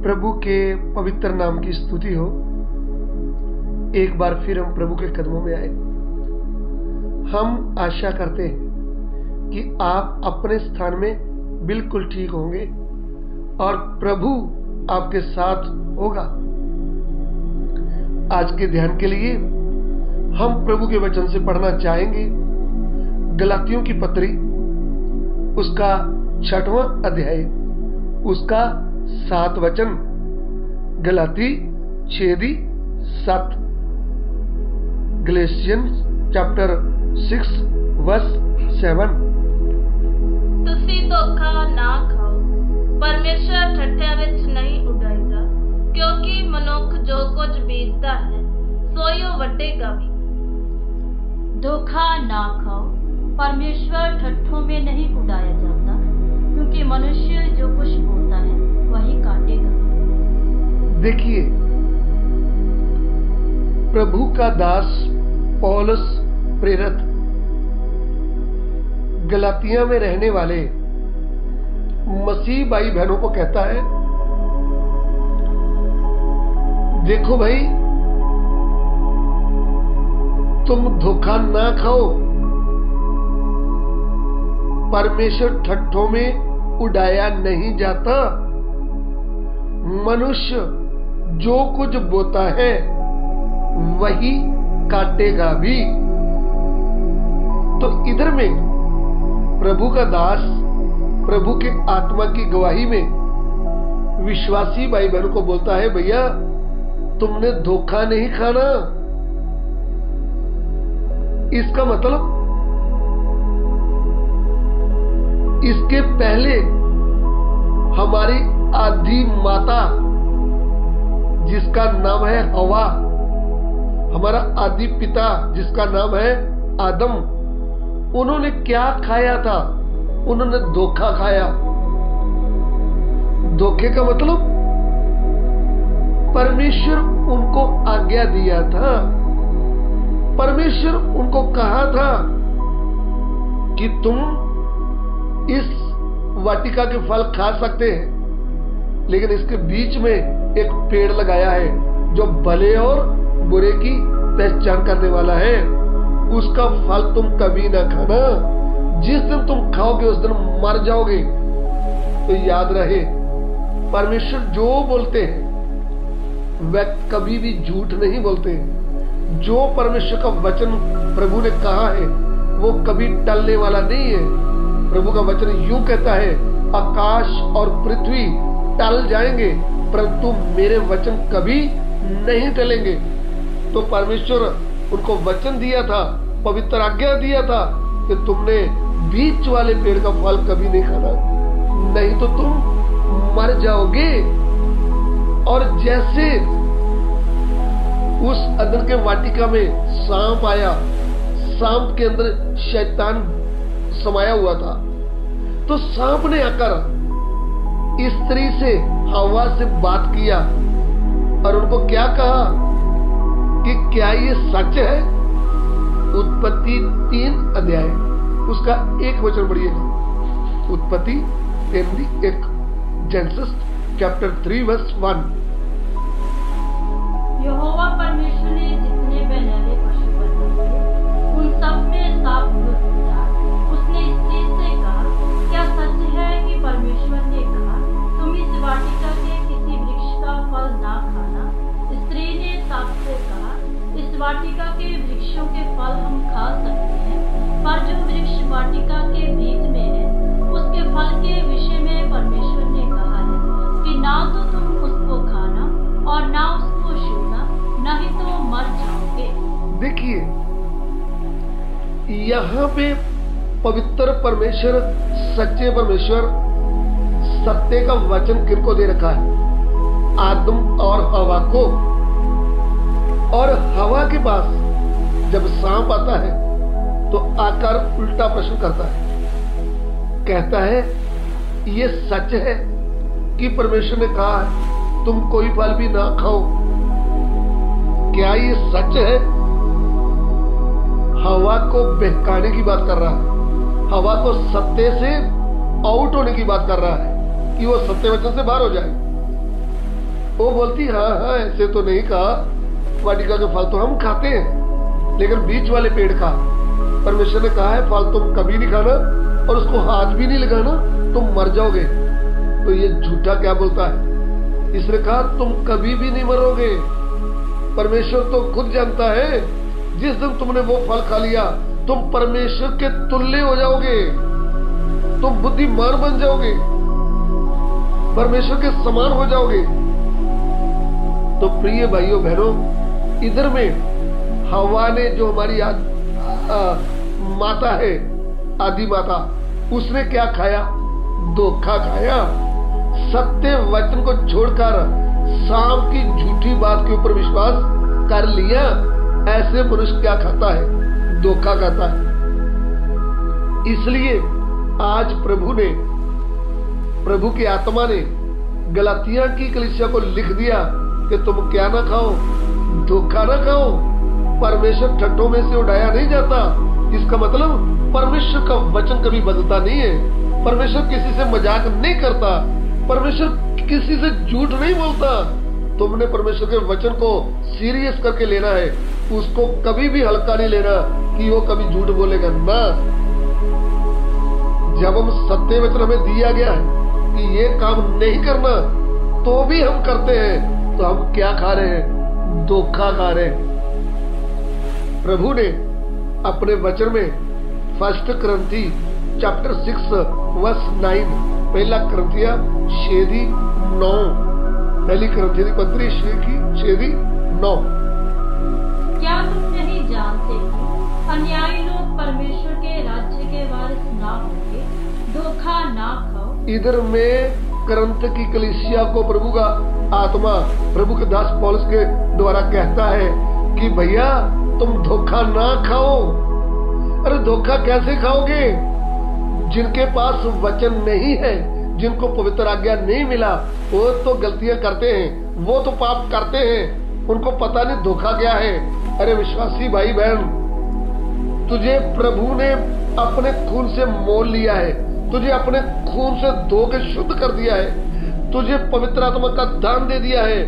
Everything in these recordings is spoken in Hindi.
प्रभु के पवित्र नाम की स्तुति हो। एक बार फिर हम प्रभु के कदमों में आए। हम आशा करते हैं कि आप अपने स्थान में बिल्कुल ठीक होंगे और प्रभु आपके साथ होगा। आज के ध्यान के लिए हम प्रभु के वचन से पढ़ना चाहेंगे गलातियों की पत्री, उसका 6वां अध्याय, उसका 7 वचन। गलाती 6:7। Galatians chapter 6 verse 7। तुसी धोखा ना खाओ, परमेश्वर ठट्ठियां विच नहीं उड़ाईदा, क्योंकि मनुख जो कुछ बीजता है सोई ओ वड्डेगा भी। धोखा ना खाओ, परमेश्वर ठट्ठों में नहीं उड़ाया जाता, क्योंकि मनुष्य जो कुछ बोता है वही काटेगा। देखिए, प्रभु का दास पौलुस प्रेरित गलातिया में रहने वाले मसीह भाई बहनों को कहता है, देखो भाई, तुम धोखा ना खाओ, परमेश्वर ठट्ठों में उड़ाया नहीं जाता। मनुष्य जो कुछ बोता है वही काटेगा भी। तो इधर में प्रभु का दास प्रभु के आत्मा की गवाही में विश्वासी भाई बहनों को बोलता है, भैया तुमने धोखा नहीं खाना। इसका मतलब इसके पहले हमारी आदि माता जिसका नाम है हवा, हमारा आदि पिता जिसका नाम है आदम, उन्होंने क्या खाया था? उन्होंने धोखा खाया। धोखे का मतलब परमेश्वर उनको आज्ञा दिया था, परमेश्वर उनको कहा था कि तुम इस वाटिका के फल खा सकते हैं, लेकिन इसके बीच में एक पेड़ लगाया है जो भले और बुरे की पहचान करने वाला है। उसका फल तुम कभी ना खाना, जिस दिन तुम खाओगे उस दिन मर जाओगे। तो याद रहे, परमेश्वर जो बोलते हैं वह कभी भी झूठ नहीं बोलते। जो परमेश्वर का वचन प्रभु ने कहा है वो कभी टलने वाला नहीं है। प्रभु का वचन यूं कहता है, आकाश और पृथ्वी टल जाएंगे परंतु मेरे वचन कभी नहीं टलेंगे। तो परमेश्वर उनको वचन दिया था, पवित्र आज्ञा दिया था कि तुमने बीच वाले पेड़ का फल कभी नहीं खाना, नहीं तो तुम मर जाओगे। और जैसे उस अदन के वाटिका में सांप आया, सांप के अंदर शैतान समाया हुआ था, तो सांप ने आकर स्त्री से, हवा से बात किया और उनको क्या कहा कि क्या ये सच है? उत्पत्ति 3 अध्याय, उसका 1 वचन पढ़िएगा। उत्पत्ति 3:1। Genesis chapter 3 verse 1। यहोवा परमेश्वर ने जितने बहनेले पशु बनाए उन सब में साप था। उसने स्त्री से कहा, क्या सच है कि परमेश्वर ने कहा तुम इस वाटिका के किसी वृक्ष का फल ना खाना? स्त्री ने साप से कहा, इस वाटिका के वृक्षों के फल हम खा सकते हैं, पर जो वृक्ष वाटिका के बीच में है उसके फल के विषय में परमेश्वर ने कहा है कि ना तो तुम उसको खाना और ना उसको छूना, नहीं तो मर जाओगे। देखिए, यहाँ पे पवित्र परमेश्वर, सच्चे परमेश्वर, सत्य का वचन किनको दे रखा है? आदम और हवा को। और हवा के पास जब सांप आता है तो आकर उल्टा प्रश्न करता है, कहता है ये सच है कि परमेश्वर ने कहा है तुम कोई फल भी ना खाओ? क्या ये सच है? हवा को बहकाने की बात कर रहा है, हवा को सत्य से आउट होने की बात कर रहा है कि वो सत्य वचन से बाहर हो जाए। वो बोलती हाँ हाँ ऐसे तो नहीं कहा, वाटिका के फल तो हम खाते हैं, लेकिन बीच वाले पेड़ का परमेश्वर ने कहा है फल तुम कभी नहीं खाना और उसको हाथ भी नहीं लगाना, तुम मर जाओगे। तो ये झूठा क्या बोलता है? इसने कहा तुम कभी भी नहीं मरोगे। परमेश्वर तो खुद जानता है जिस दिन तुमने वो फल खा लिया तुम परमेश्वर के तुल्य हो जाओगे, तुम बुद्धिमान बन जाओगे, परमेश्वर के समान हो जाओगे। तो प्रिय भाइयों बहनों, इधर में हवा ने जो हमारी माता है, आदि माता, उसने क्या खाया? धोखा खाया। सत्य वचन को छोड़कर सांप की झूठी बात के ऊपर विश्वास कर लिया। ऐसे मनुष्य क्या खाता है? धोखा खाता है। इसलिए आज प्रभु की आत्मा ने गलातिया की कलीसिया को लिख दिया कि तुम क्या ना खाओ? धोखा ना खाओ। परमेश्वर ठट्ठों में से उड़ाया नहीं जाता। इसका मतलब परमेश्वर का वचन कभी बदलता नहीं है। परमेश्वर किसी से मजाक नहीं करता। परमेश्वर किसी से झूठ नहीं बोलता। तुमने परमेश्वर के वचन को सीरियस करके लेना है, उसको कभी भी हल्का नहीं लेना कि वो कभी झूठ बोलेगा ना। जब हम सत्य वचन हमें दिया गया है कि ये काम नहीं करना तो भी हम करते हैं, तो हम क्या खा रहे हैं? धोखा खा रहे हैं। प्रभु ने अपने वचन में 1 Corinthy chapter 6 verse 9, पहला करंथिया 6:9, पहली करंथिया की पत्री 6:9। क्या तुम नहीं जानते कि अन्यायी लोग परमेश्वर के राज्य के वारिस ना होंगे? धोखा ना खाओ। इधर में करंथ की कलीसिया को प्रभु का आत्मा, प्रभु के दास पौलुस के द्वारा कहता है कि भैया तुम धोखा ना खाओ। अरे धोखा कैसे खाओगे? जिनके पास वचन नहीं है, जिनको पवित्र आज्ञा नहीं मिला, वो तो गलतियां करते हैं, वो तो पाप करते हैं, उनको पता नहीं धोखा क्या है। अरे विश्वासी भाई बहन, तुझे प्रभु ने अपने खून से मोल लिया है, तुझे अपने खून से धो के शुद्ध कर दिया है, तुझे पवित्र आत्मा का दान दे दिया है,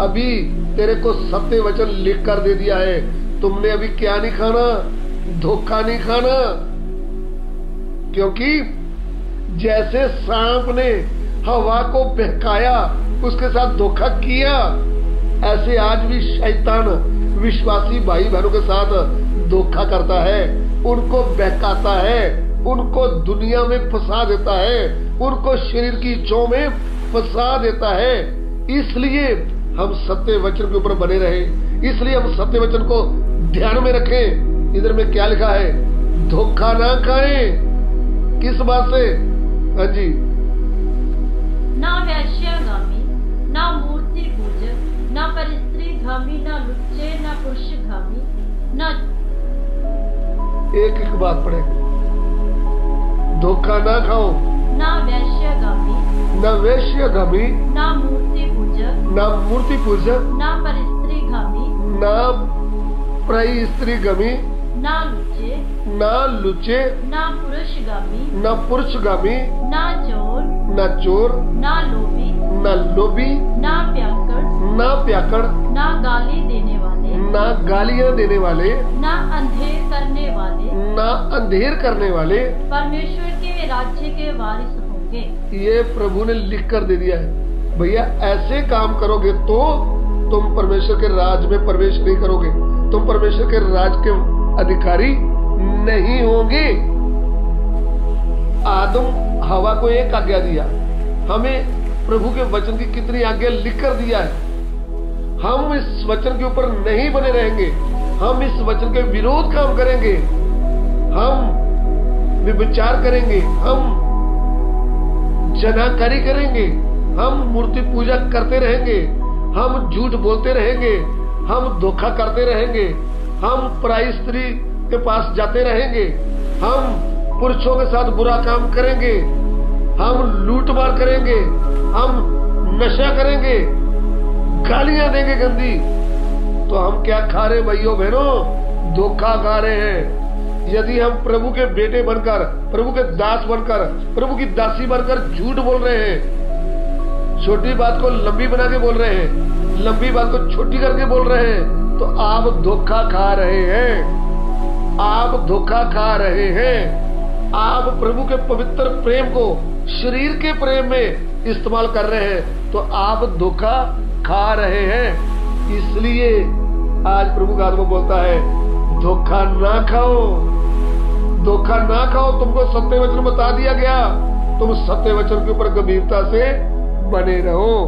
अभी तेरे को सत्य वचन लिख कर दे दिया है। तुमने अभी क्या नहीं खाना? धोखा नहीं खाना। क्योंकि जैसे सांप ने हवा को बहकाया, उसके साथ धोखा किया, ऐसे आज भी शैतान विश्वासी भाई बहनों के साथ धोखा करता है, उनको बहकाता है, उनको दुनिया में फंसा देता है, उनको शरीर की इच्छाओं में फंसा देता है। इसलिए हम सत्य वचन के ऊपर बने रहे, इसलिए हम सत्य वचन को ध्यान में रखें। इधर में क्या लिखा है? धोखा ना खाएं। किस बात से? हाँ जी, ना वैश्यगामी, ना मूर्ति पूजक, ना परस्त्रीगामी, ना लुच्चे, ना पुरुषगामी, ना एक बात पढ़ेंगे। धोखा ना खाओ। ना वैश्यगामी, ना वैश्यगामी, ना मूर्ति पूजक, ना मूर्ति पूजक, ना परस्त्रीगामी, ना परस्त्रीगामी, ना लुच्चे, ना लुच्चे, ना पुरुषगामी, ना पुरुषगामी, ना चोर, ना चोर, ना लोभी, ना लोभी, ना प्याकड़, ना प्याकड़, ना गाली देने वाले, ना गालियां देने वाले, ना अंधेर करने वाले, ना अंधेर करने वाले परमेश्वर के राज्य के वारिस होंगे। ये प्रभु ने लिख कर दे दिया है। भैया ऐसे काम करोगे तो तुम परमेश्वर के राज में प्रवेश नहीं करोगे, तुम परमेश्वर के राज के अधिकारी नहीं होंगे। आदम हवा को एक आज्ञा दिया, हमें प्रभु के वचन की कितनी आज्ञा लिख कर दिया है। हम इस वचन के ऊपर नहीं बने रहेंगे, हम इस वचन के विरोध काम करेंगे, हम विचार करेंगे, हम जनाकारी करेंगे, हम मूर्ति पूजा करते रहेंगे, हम झूठ बोलते रहेंगे, हम धोखा करते रहेंगे, हम पराई स्त्री के पास जाते रहेंगे, हम पुरुषों के साथ बुरा काम करेंगे, हम लूट मार करेंगे, हम नशा करेंगे, गालियां देंगे गंदी। तो हम क्या खा रहे भाइयों बहनों? धोखा खा रहे हैं। यदि हम प्रभु के बेटे बनकर, प्रभु के दास बनकर, प्रभु की दासी बनकर झूठ बोल रहे हैं, छोटी बात को लंबी बना के बोल रहे हैं, लंबी बात को छोटी करके बोल रहे हैं, तो आप धोखा खा रहे हैं। आप धोखा खा रहे हैं। आप प्रभु के पवित्र प्रेम को शरीर के प्रेम में इस्तेमाल कर रहे हैं, तो आप धोखा खा रहे हैं। इसलिए आज प्रभु का आत्मा बोलता है, धोखा ना खाओ, धोखा ना खाओ। तुमको सत्य वचन बता दिया गया, तुम सत्य वचन के ऊपर गंभीरता से बने रहो।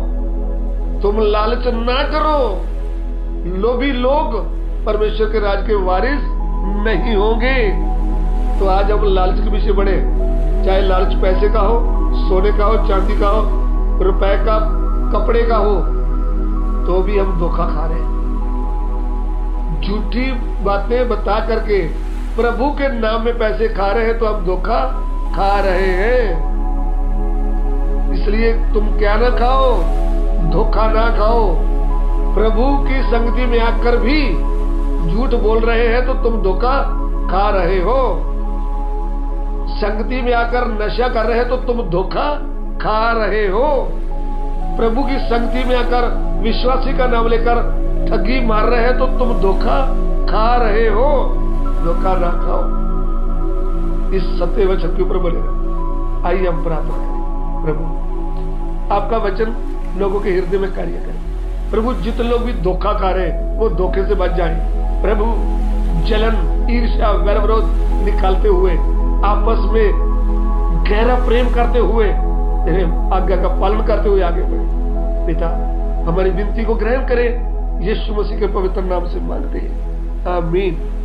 तुम लालच ना करो। लोभी लोग परमेश्वर के राज के वारिस नहीं होंगे। तो आज हम लालच के पीछे बढ़े, चाहे लालच पैसे का हो, सोने का हो, चांदी का हो, रुपए का, कपड़े का हो, तो भी हम धोखा खा रहे हैं। झूठी बातें बता करके प्रभु के नाम में पैसे खा रहे हैं, तो हम धोखा खा रहे हैं। इसलिए तुम क्या ना खाओ, धोखा ना खाओ। प्रभु की संगति में आकर भी झूठ बोल रहे हैं, तो तुम धोखा खा रहे हो। संगति में आकर नशा कर रहे हैं, तो तुम धोखा खा रहे हो। प्रभु की संगति में आकर विश्वासी का नाम लेकर ठगी मार रहे हैं, तो तुम धोखा खा रहे हो। धोखा ना खाओ। इस सत्य वचन के ऊपर बने रहो। आइए हम प्रार्थना करें। प्रभु आपका वचन लोगों के हृदय में कार्य करे। प्रभु जितने लोग भी धोखा खा रहे हैं, वो धोखे से बच जाए। प्रभु जलन, ईर्ष्या, वैर विरोध निकालते हुए, आपस में गहरा प्रेम करते हुए, तेरे आज्ञा का पालन करते हुए आगे बढ़े। पिता हमारी विनती को ग्रहण करें, यीशु मसीह के पवित्र नाम से मांगते हैं, आमीन।